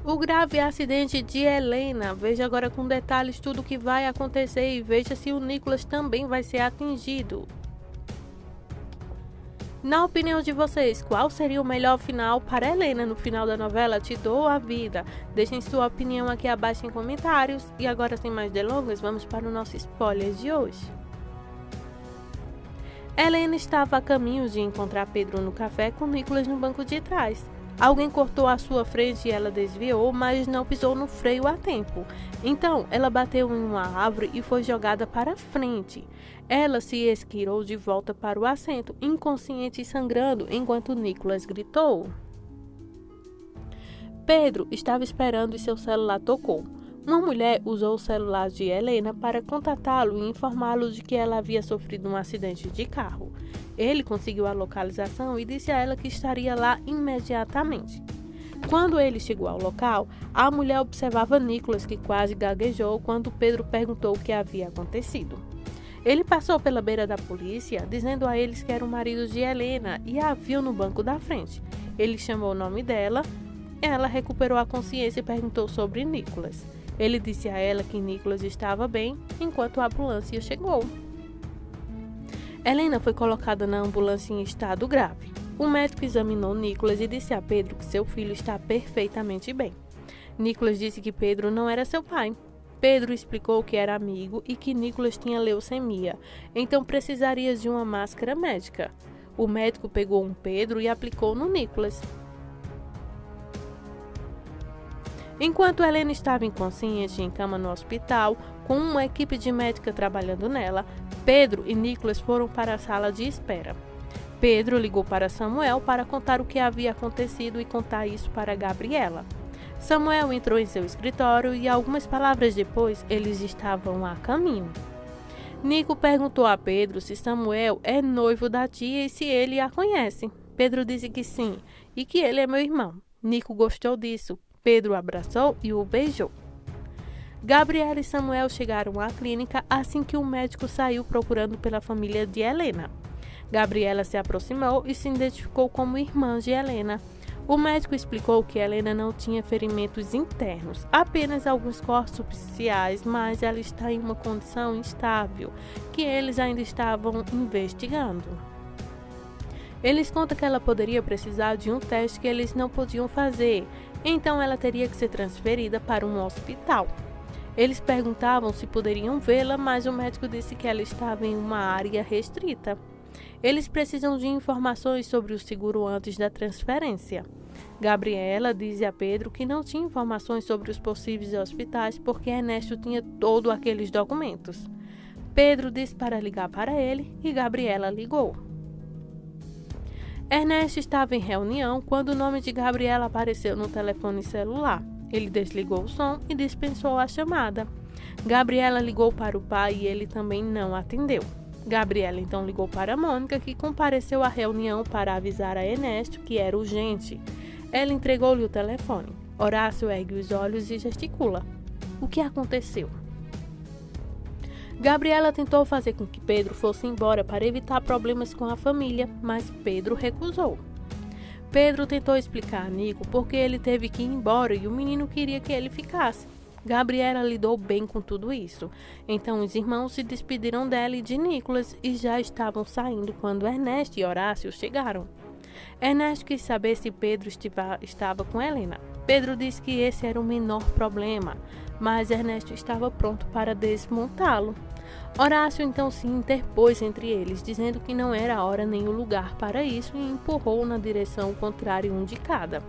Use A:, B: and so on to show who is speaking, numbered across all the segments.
A: O grave acidente de Helena. Veja agora com detalhes tudo o que vai acontecer e veja se o Nicolas também vai ser atingido. Na opinião de vocês, qual seria o melhor final para Helena no final da novela Te Dou a Vida? Deixem sua opinião aqui abaixo em comentários. E agora, sem mais delongas, vamos para o nosso spoiler de hoje. Helena estava a caminho de encontrar Pedro no café com Nicolas no banco de trás. Alguém cortou à sua frente e ela desviou, mas não pisou no freio a tempo. Então, ela bateu em uma árvore e foi jogada para frente. Ela se esgueirou de volta para o assento, inconsciente e sangrando, enquanto Nicolas gritou. Pedro estava esperando e seu celular tocou. Uma mulher usou o celular de Helena para contatá-lo e informá-lo de que ela havia sofrido um acidente de carro. Ele conseguiu a localização e disse a ela que estaria lá imediatamente. Quando ele chegou ao local, a mulher observava Nicolas, que quase gaguejou quando Pedro perguntou o que havia acontecido. Ele passou pela beira da polícia, dizendo a eles que era o marido de Helena e a viu no banco da frente. Ele chamou o nome dela, ela recuperou a consciência e perguntou sobre Nicolas. Ele disse a ela que Nicolas estava bem enquanto a ambulância chegou. Helena foi colocada na ambulância em estado grave. O médico examinou Nicolas e disse a Pedro que seu filho está perfeitamente bem. Nicolas disse que Pedro não era seu pai. Pedro explicou que era amigo e que Nicolas tinha leucemia, então precisaria de uma máscara médica. O médico pegou um Pedro e aplicou no Nicolas. Enquanto Helena estava inconsciente em cama no hospital, com uma equipe de médica trabalhando nela, Pedro e Nicolas foram para a sala de espera. Pedro ligou para Samuel para contar o que havia acontecido e contar isso para Gabriela. Samuel entrou em seu escritório e algumas palavras depois eles estavam a caminho. Nico perguntou a Pedro se Samuel é noivo da tia e se ele a conhece. Pedro disse que sim e que ele é meu irmão. Nico gostou disso. Pedro abraçou e o beijou. Gabriela e Samuel chegaram à clínica assim que o médico saiu procurando pela família de Helena. Gabriela se aproximou e se identificou como irmã de Helena. O médico explicou que Helena não tinha ferimentos internos, apenas alguns cortes superficiais, mas ela está em uma condição instável, que eles ainda estavam investigando. Eles contam que ela poderia precisar de um teste que eles não podiam fazer, então ela teria que ser transferida para um hospital. Eles perguntavam se poderiam vê-la, mas o médico disse que ela estava em uma área restrita. Eles precisam de informações sobre o seguro antes da transferência. Gabriela disse a Pedro que não tinha informações sobre os possíveis hospitais porque Ernesto tinha todos aqueles documentos. Pedro disse para ligar para ele e Gabriela ligou. Ernesto estava em reunião quando o nome de Gabriela apareceu no telefone celular. Ele desligou o som e dispensou a chamada. Gabriela ligou para o pai e ele também não atendeu. Gabriela então ligou para Mônica, que compareceu à reunião para avisar a Ernesto que era urgente. Ela entregou-lhe o telefone. Horácio ergue os olhos e gesticula. O que aconteceu? Gabriela tentou fazer com que Pedro fosse embora para evitar problemas com a família, mas Pedro recusou. Pedro tentou explicar a Nico porque ele teve que ir embora e o menino queria que ele ficasse. Gabriela lidou bem com tudo isso. Então os irmãos se despediram dela e de Nicolas e já estavam saindo quando Ernesto e Horácio chegaram. Ernesto quis saber se Pedro estava com Helena. Pedro disse que esse era o menor problema, mas Ernesto estava pronto para desmontá-lo. Horácio então se interpôs entre eles, dizendo que não era a hora nem o lugar para isso e empurrou na direção contrária um de cada.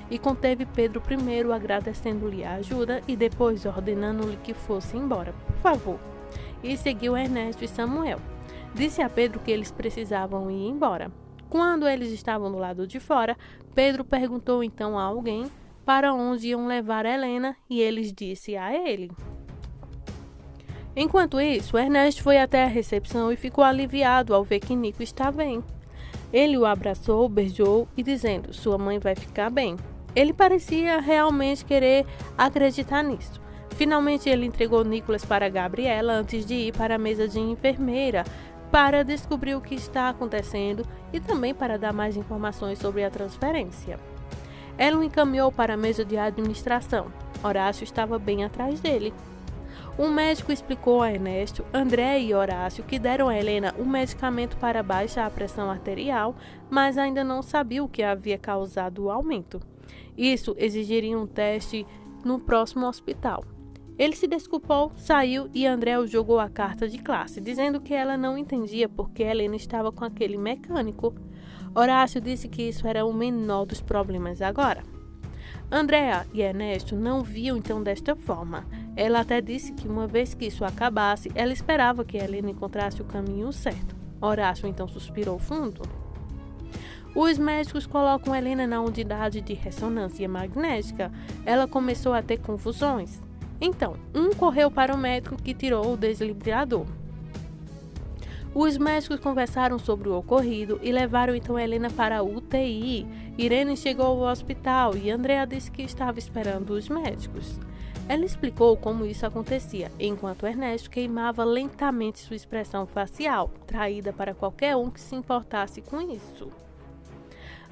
A: E conteve Pedro primeiro agradecendo-lhe a ajuda e depois ordenando-lhe que fosse embora, por favor. E seguiu Ernesto e Samuel. Disse a Pedro que eles precisavam ir embora. Quando eles estavam do lado de fora, Pedro perguntou então a alguém para onde iam levar Helena e eles disse a ele. Enquanto isso, Ernesto foi até a recepção e ficou aliviado ao ver que Nico está bem. Ele o abraçou, beijou e dizendo, sua mãe vai ficar bem. Ele parecia realmente querer acreditar nisso. Finalmente ele entregou Nicolas para Gabriela antes de ir para a mesa de enfermeira para descobrir o que está acontecendo e também para dar mais informações sobre a transferência. Ela o encaminhou para a mesa de administração. Horácio estava bem atrás dele. O médico explicou a Ernesto, André e Horácio que deram a Helena um medicamento para baixar a pressão arterial, mas ainda não sabia o que havia causado o aumento. Isso exigiria um teste no próximo hospital. Ele se desculpou, saiu e André o jogou a carta de classe, dizendo que ela não entendia porque Helena estava com aquele mecânico. Horácio disse que isso era o menor dos problemas agora. Andréa e Ernesto não viam então desta forma. Ela até disse que uma vez que isso acabasse, ela esperava que Helena encontrasse o caminho certo. Horácio então suspirou fundo. Os médicos colocam Helena na unidade de ressonância magnética. Ela começou a ter convulsões. Então, um correu para o médico que tirou o desfibrilador. Os médicos conversaram sobre o ocorrido e levaram então Helena para a UTI. Irene chegou ao hospital e Andréa disse que estava esperando os médicos. Ela explicou como isso acontecia, enquanto Ernesto queimava lentamente sua expressão facial, traída para qualquer um que se importasse com isso.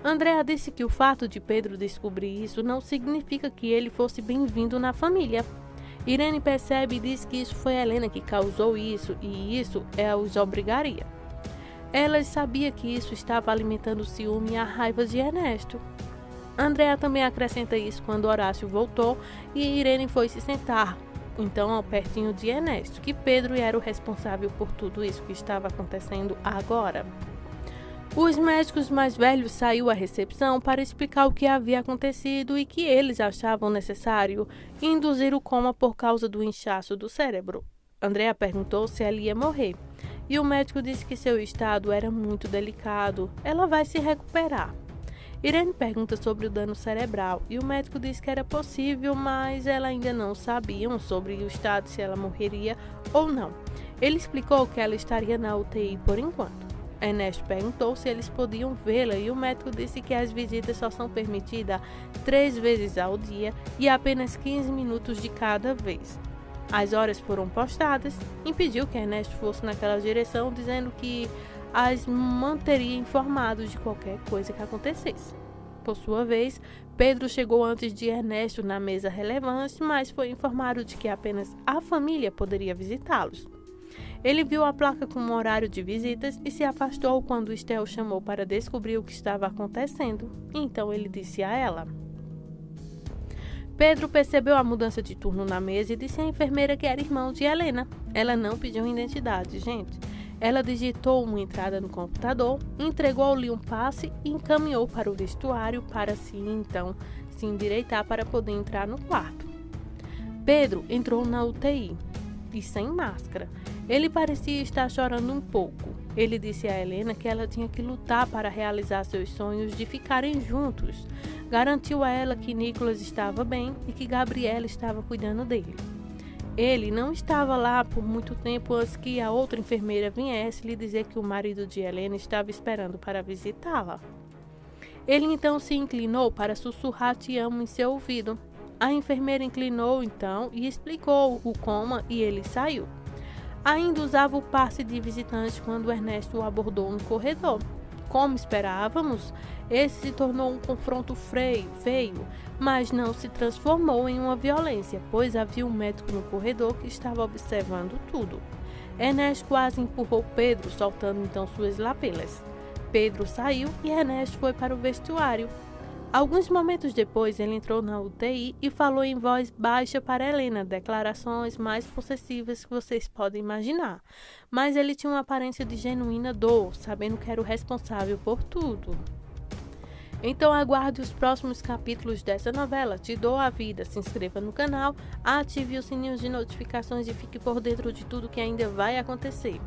A: Andréa disse que o fato de Pedro descobrir isso não significa que ele fosse bem-vindo na família. Irene percebe e diz que isso foi Helena que causou isso e isso os obrigaria. Ela sabia que isso estava alimentando o ciúme e a raiva de Ernesto. Andréa também acrescenta isso quando Horácio voltou e Irene foi se sentar, então pertinho de Ernesto, que Pedro era o responsável por tudo isso que estava acontecendo agora. Os médicos mais velhos saíram à recepção para explicar o que havia acontecido e que eles achavam necessário induzir o coma por causa do inchaço do cérebro. Andréa perguntou se ela ia morrer e o médico disse que seu estado era muito delicado, ela vai se recuperar. Irene pergunta sobre o dano cerebral e o médico disse que era possível, mas ela ainda não sabiam sobre o estado, se ela morreria ou não. Ele explicou que ela estaria na UTI por enquanto. Ernesto perguntou se eles podiam vê-la e o médico disse que as visitas só são permitidas 3 vezes ao dia e apenas 15 minutos de cada vez. As horas foram postadas e pediu que Ernesto fosse naquela direção, dizendo que as manteria informados de qualquer coisa que acontecesse. Por sua vez, Pedro chegou antes de Ernesto na mesa relevante, mas foi informado de que apenas a família poderia visitá-los. Ele viu a placa com um horário de visitas e se afastou quando Estel chamou para descobrir o que estava acontecendo. Então ele disse a ela. Pedro percebeu a mudança de turno na mesa e disse à enfermeira que era irmão de Helena. Ela não pediu identidade, gente. Ela digitou uma entrada no computador, entregou-lhe um passe e encaminhou para o vestuário para se endireitar para poder entrar no quarto. Pedro entrou na UTI e sem máscara. Ele parecia estar chorando um pouco. Ele disse a Helena que ela tinha que lutar para realizar seus sonhos de ficarem juntos. Garantiu a ela que Nicolas estava bem e que Gabriela estava cuidando dele. Ele não estava lá por muito tempo antes que a outra enfermeira viesse lhe dizer que o marido de Helena estava esperando para visitá-la. Ele então se inclinou para sussurrar "te amo" em seu ouvido. A enfermeira inclinou então e explicou o coma e ele saiu. Ainda usava o passe de visitante quando Ernesto o abordou no corredor. Como esperávamos, esse se tornou um confronto feio, mas não se transformou em uma violência, pois havia um médico no corredor que estava observando tudo. Ernesto quase empurrou Pedro, soltando então suas lapelas. Pedro saiu e Ernesto foi para o vestuário. Alguns momentos depois, ele entrou na UTI e falou em voz baixa para Helena, declarações mais possessivas que vocês podem imaginar. Mas ele tinha uma aparência de genuína dor, sabendo que era o responsável por tudo. Então aguarde os próximos capítulos dessa novela. Te dou a vida. Se inscreva no canal, ative os sininhos de notificações e fique por dentro de tudo que ainda vai acontecer.